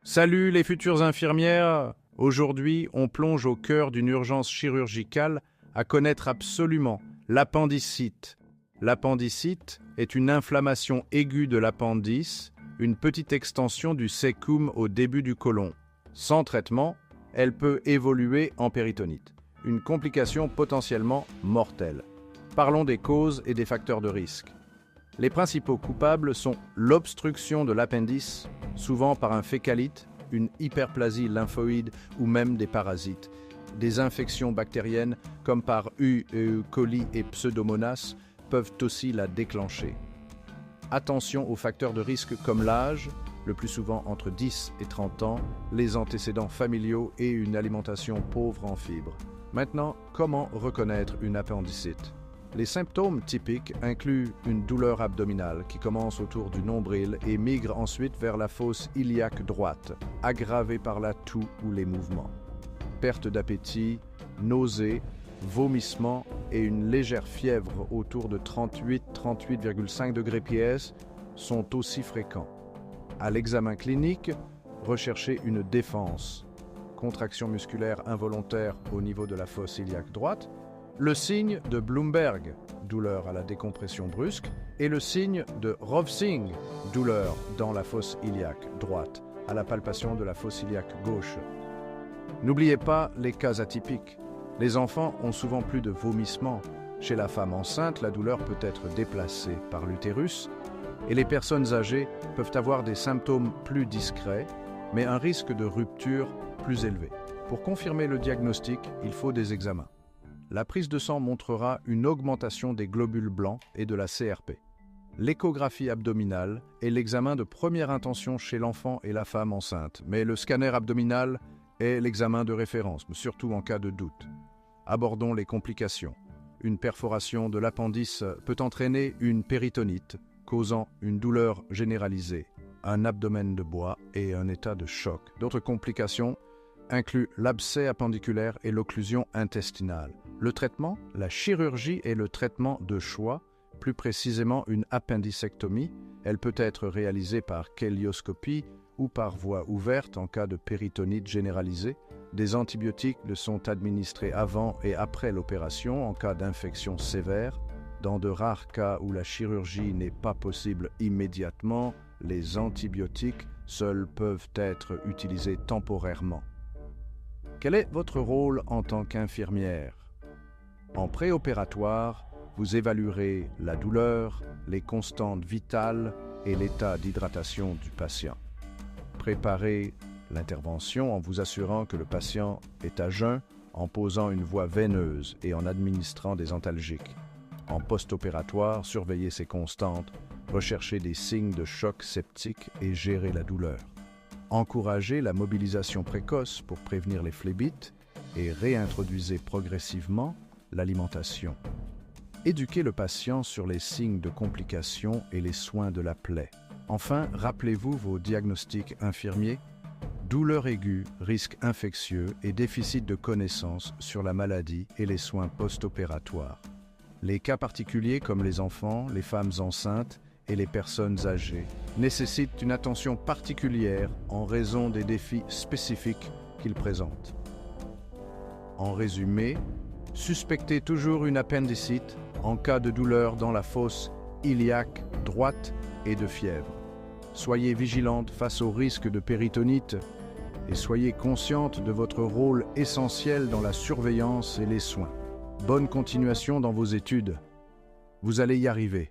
Salut les futures infirmières! Aujourd'hui, on plonge au cœur d'une urgence chirurgicale à connaître absolument l'appendicite. L'appendicite est une inflammation aiguë de l'appendice, une petite extension du cæcum au début du côlon. Sans traitement, elle peut évoluer en péritonite, une complication potentiellement mortelle. Parlons des causes et des facteurs de risque. Les principaux coupables sont l'obstruction de l'appendice, souvent par un fécalite, une hyperplasie lymphoïde ou même des parasites. Des infections bactériennes comme par U. coli et Pseudomonas peuvent aussi la déclencher. Attention aux facteurs de risque comme l'âge, le plus souvent entre 10 et 30 ans, les antécédents familiaux et une alimentation pauvre en fibres. Maintenant, comment reconnaître une appendicite ? Les symptômes typiques incluent une douleur abdominale qui commence autour du nombril et migre ensuite vers la fosse iliaque droite, aggravée par la toux ou les mouvements. Perte d'appétit, nausées, vomissements et une légère fièvre autour de 38,5 degrés PS sont aussi fréquents. À l'examen clinique, recherchez une défense, contraction musculaire involontaire au niveau de la fosse iliaque droite, le signe de Bloomberg, douleur à la décompression brusque, et le signe de Rovsing, douleur dans la fosse iliaque droite, à la palpation de la fosse iliaque gauche. N'oubliez pas les cas atypiques. Les enfants ont souvent plus de vomissements. Chez la femme enceinte, la douleur peut être déplacée par l'utérus, et les personnes âgées peuvent avoir des symptômes plus discrets, mais un risque de rupture plus élevé. Pour confirmer le diagnostic, il faut des examens. La prise de sang montrera une augmentation des globules blancs et de la CRP. L'échographie abdominale est l'examen de première intention chez l'enfant et la femme enceinte, mais le scanner abdominal est l'examen de référence, surtout en cas de doute. Abordons les complications. Une perforation de l'appendice peut entraîner une péritonite, causant une douleur généralisée, un abdomen de bois et un état de choc. D'autres complications incluent l'abcès appendiculaire et l'occlusion intestinale. Le traitement, la chirurgie est le traitement de choix, plus précisément une appendicectomie. Elle peut être réalisée par kélioscopie ou par voie ouverte en cas de péritonite généralisée. Des antibiotiques sont administrés avant et après l'opération en cas d'infection sévère. Dans de rares cas où la chirurgie n'est pas possible immédiatement, les antibiotiques seuls peuvent être utilisés temporairement. Quel est votre rôle en tant qu'infirmière ? En préopératoire, vous évaluerez la douleur, les constantes vitales et l'état d'hydratation du patient. Préparez l'intervention en vous assurant que le patient est à jeun, en posant une voie veineuse et en administrant des antalgiques. En post-opératoire, surveillez ces constantes, recherchez des signes de choc septique et gérez la douleur. Encouragez la mobilisation précoce pour prévenir les phlébites et réintroduisez progressivement l'alimentation. Éduquez le patient sur les signes de complications et les soins de la plaie. Enfin, rappelez-vous vos diagnostics infirmiers, douleur aiguë, risque infectieux et déficit de connaissances sur la maladie et les soins post-opératoires. Les cas particuliers comme les enfants, les femmes enceintes et les personnes âgées nécessitent une attention particulière en raison des défis spécifiques qu'ils présentent. En résumé, suspectez toujours une appendicite en cas de douleur dans la fosse iliaque droite et de fièvre. Soyez vigilante face au risque de péritonite et soyez consciente de votre rôle essentiel dans la surveillance et les soins. Bonne continuation dans vos études. Vous allez y arriver.